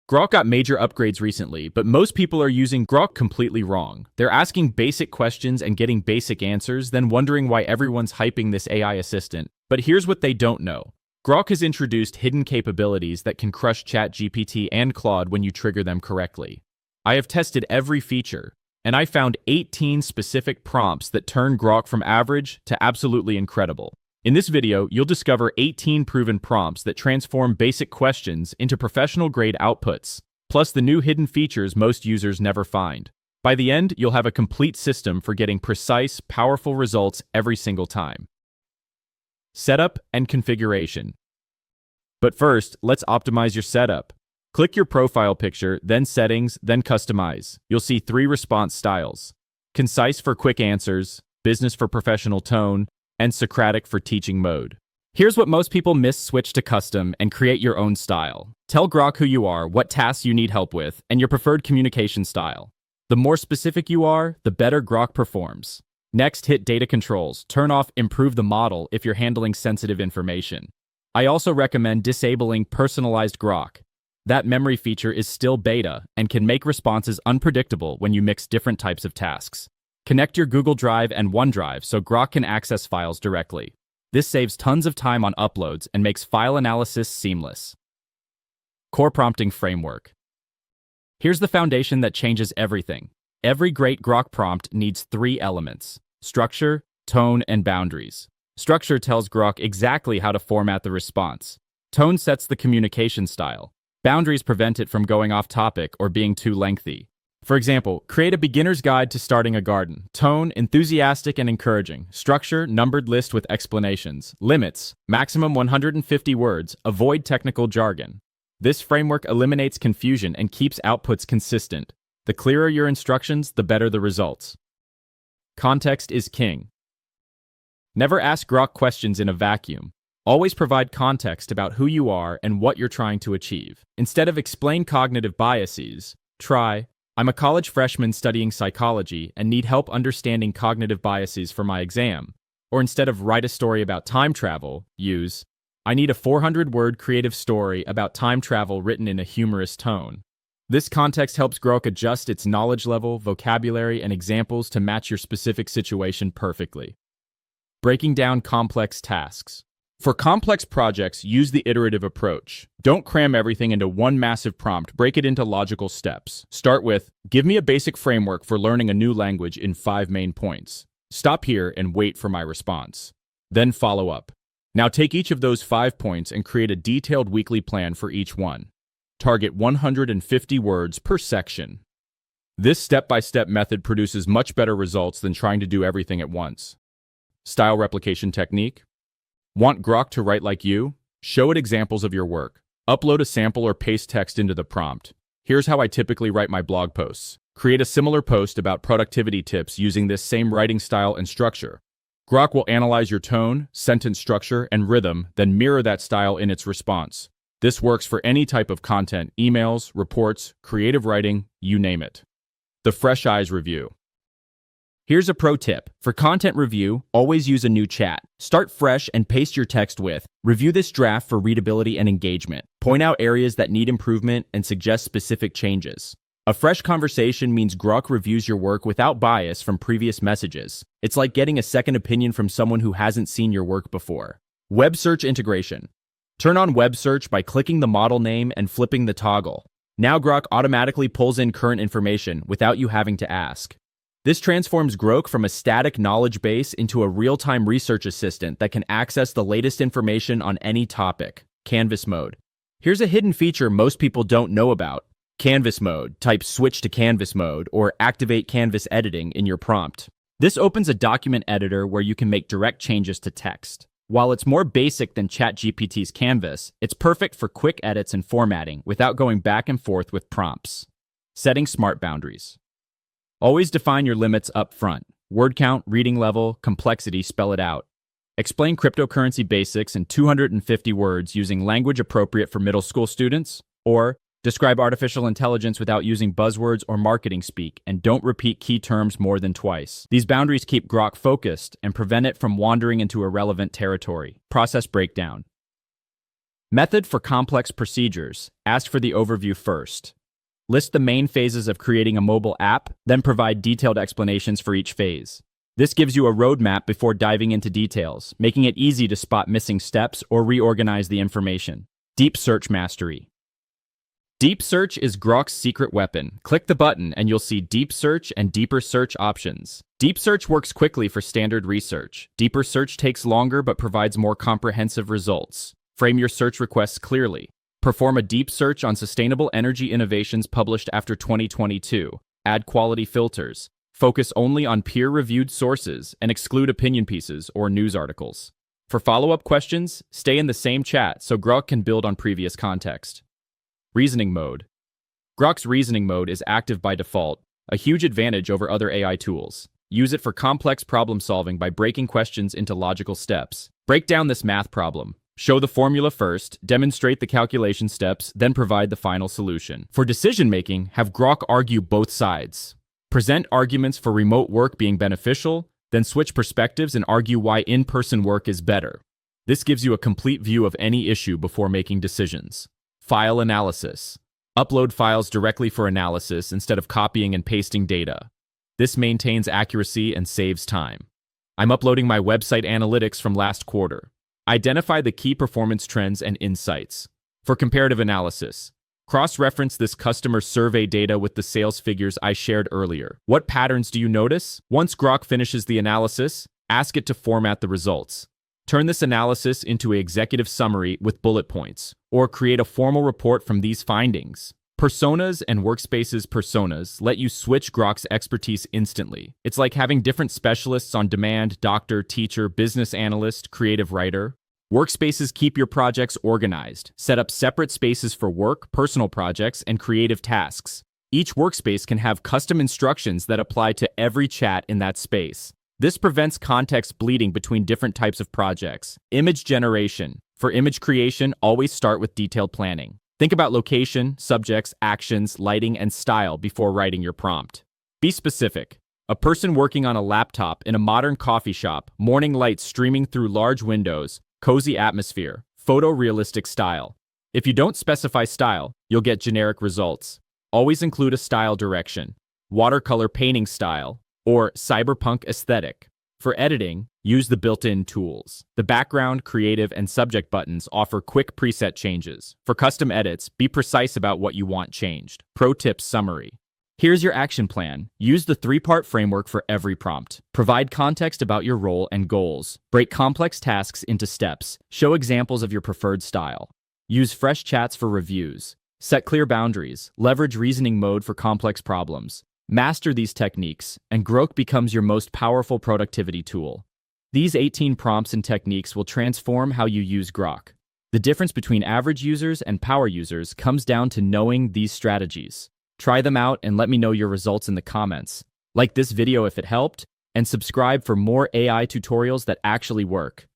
Grok got major upgrades recently, but most people are using Grok completely wrong. They're asking basic questions and getting basic answers, then wondering why everyone's hyping this AI assistant. But here's what they don't know. Grok has introduced hidden capabilities that can crush ChatGPT and Claude when you trigger them correctly. I have tested every feature, and I found 18 specific prompts that turn Grok from average to absolutely incredible. In this video, you'll discover 18 proven prompts that transform basic questions into professional-grade outputs, plus the new hidden features most users never find. By the end, you'll have a complete system for getting precise, powerful results every single time. Setup and configuration. But first, let's optimize your setup. Click your profile picture, then Settings, then Customize. You'll see 3 response styles: concise for quick answers, business for professional tone, and Socratic for teaching mode. Here's what most people miss: switch to custom and create your own style. Tell Grok who you are, what tasks you need help with, and your preferred communication style. The more specific you are, the better Grok performs. Next, hit data controls. Turn off improve the model if you're handling sensitive information. I also recommend disabling personalized Grok. That memory feature is still beta and can make responses unpredictable when you mix different types of tasks. Connect your Google Drive and OneDrive so Grok can access files directly. This saves tons of time on uploads and makes file analysis seamless. Core Prompting Framework. Here's the foundation that changes everything. Every great Grok prompt needs 3 elements: structure, tone, and boundaries. Structure tells Grok exactly how to format the response. Tone sets the communication style. Boundaries prevent it from going off topic or being too lengthy. For example, create a beginner's guide to starting a garden. Tone, enthusiastic and encouraging. Structure, numbered list with explanations. Limits, maximum 150 words. Avoid technical jargon. This framework eliminates confusion and keeps outputs consistent. The clearer your instructions, the better the results. Context is king. Never ask Grok questions in a vacuum. Always provide context about who you are and what you're trying to achieve. Instead of explain cognitive biases, try, I'm a college freshman studying psychology and need help understanding cognitive biases for my exam. Or instead of write a story about time travel, use, I need a 400-word creative story about time travel written in a humorous tone. This context helps Grok adjust its knowledge level, vocabulary, and examples to match your specific situation perfectly. Breaking down complex tasks. For complex projects, use the iterative approach. Don't cram everything into one massive prompt. Break it into logical steps. Start with, give me a basic framework for learning a new language in 5 main points. Stop here and wait for my response. Then follow up. Now take each of those 5 points and create a detailed weekly plan for each one. Target 150 words per section. This step-by-step method produces much better results than trying to do everything at once. Style replication technique. Want Grok to write like you? Show it examples of your work. Upload a sample or paste text into the prompt. Here's how I typically write my blog posts. Create a similar post about productivity tips using this same writing style and structure. Grok will analyze your tone, sentence structure, and rhythm, then mirror that style in its response. This works for any type of content: emails, reports, creative writing, you name it. The Fresh Eyes Review. Here's a pro tip. For content review, always use a new chat. Start fresh and paste your text with, review this draft for readability and engagement. Point out areas that need improvement and suggest specific changes. A fresh conversation means Grok reviews your work without bias from previous messages. It's like getting a second opinion from someone who hasn't seen your work before. Web search integration. Turn on web search by clicking the model name and flipping the toggle. Now Grok automatically pulls in current information without you having to ask. This transforms Grok from a static knowledge base into a real-time research assistant that can access the latest information on any topic. Canvas mode. Here's a hidden feature most people don't know about. Canvas mode. Type switch to canvas mode or activate canvas editing in your prompt. This opens a document editor where you can make direct changes to text. While it's more basic than ChatGPT's Canvas, it's perfect for quick edits and formatting without going back and forth with prompts. Setting smart boundaries. Always define your limits up front. Word count, reading level, complexity, spell it out. Explain cryptocurrency basics in 250 words using language appropriate for middle school students, or describe artificial intelligence without using buzzwords or marketing speak, and don't repeat key terms more than twice. These boundaries keep Grok focused and prevent it from wandering into irrelevant territory. Process breakdown. Method for complex procedures. Ask for the overview first. List the main phases of creating a mobile app, then provide detailed explanations for each phase. This gives you a roadmap before diving into details, making it easy to spot missing steps or reorganize the information. Deep Search Mastery. Deep Search is Grok's secret weapon. Click the button and you'll see Deep Search and Deeper Search options. Deep Search works quickly for standard research. Deeper Search takes longer but provides more comprehensive results. Frame your search requests clearly. Perform a deep search on sustainable energy innovations published after 2022. Add quality filters. Focus only on peer-reviewed sources and exclude opinion pieces or news articles. For follow-up questions, stay in the same chat so Grok can build on previous context. Reasoning Mode. Grok's Reasoning Mode is active by default, a huge advantage over other AI tools. Use it for complex problem solving by breaking questions into logical steps. Break down this math problem. Show the formula first, demonstrate the calculation steps, then provide the final solution. For decision-making, have Grok argue both sides. Present arguments for remote work being beneficial, then switch perspectives and argue why in-person work is better. This gives you a complete view of any issue before making decisions. File analysis. Upload files directly for analysis instead of copying and pasting data. This maintains accuracy and saves time. I'm uploading my website analytics from last quarter. Identify the key performance trends and insights. For comparative analysis, cross-reference this customer survey data with the sales figures I shared earlier. What patterns do you notice? Once Grok finishes the analysis, ask it to format the results. Turn this analysis into an executive summary with bullet points, or create a formal report from these findings. Personas and workspaces personas let you switch Grok's expertise instantly. It's like having different specialists on demand: doctor, teacher, business analyst, creative writer. Workspaces keep your projects organized. Set up separate spaces for work, personal projects, and creative tasks. Each workspace can have custom instructions that apply to every chat in that space. This prevents context bleeding between different types of projects. Image generation. For image creation, always start with detailed planning. Think about location, subjects, actions, lighting, and style before writing your prompt. Be specific. A person working on a laptop in a modern coffee shop, morning light streaming through large windows, cozy atmosphere, photorealistic style. If you don't specify style, you'll get generic results. Always include a style direction. Watercolor painting style, or cyberpunk aesthetic. For editing, use the built-in tools. The background, creative, and subject buttons offer quick preset changes. For custom edits, be precise about what you want changed. Pro tip summary. Here's your action plan. Use the 3-part framework for every prompt. Provide context about your role and goals. Break complex tasks into steps. Show examples of your preferred style. Use fresh chats for reviews. Set clear boundaries. Leverage reasoning mode for complex problems. Master these techniques, and Grok becomes your most powerful productivity tool. These 18 prompts and techniques will transform how you use Grok. The difference between average users and power users comes down to knowing these strategies. Try them out and let me know your results in the comments. Like this video if it helped, and subscribe for more AI tutorials that actually work.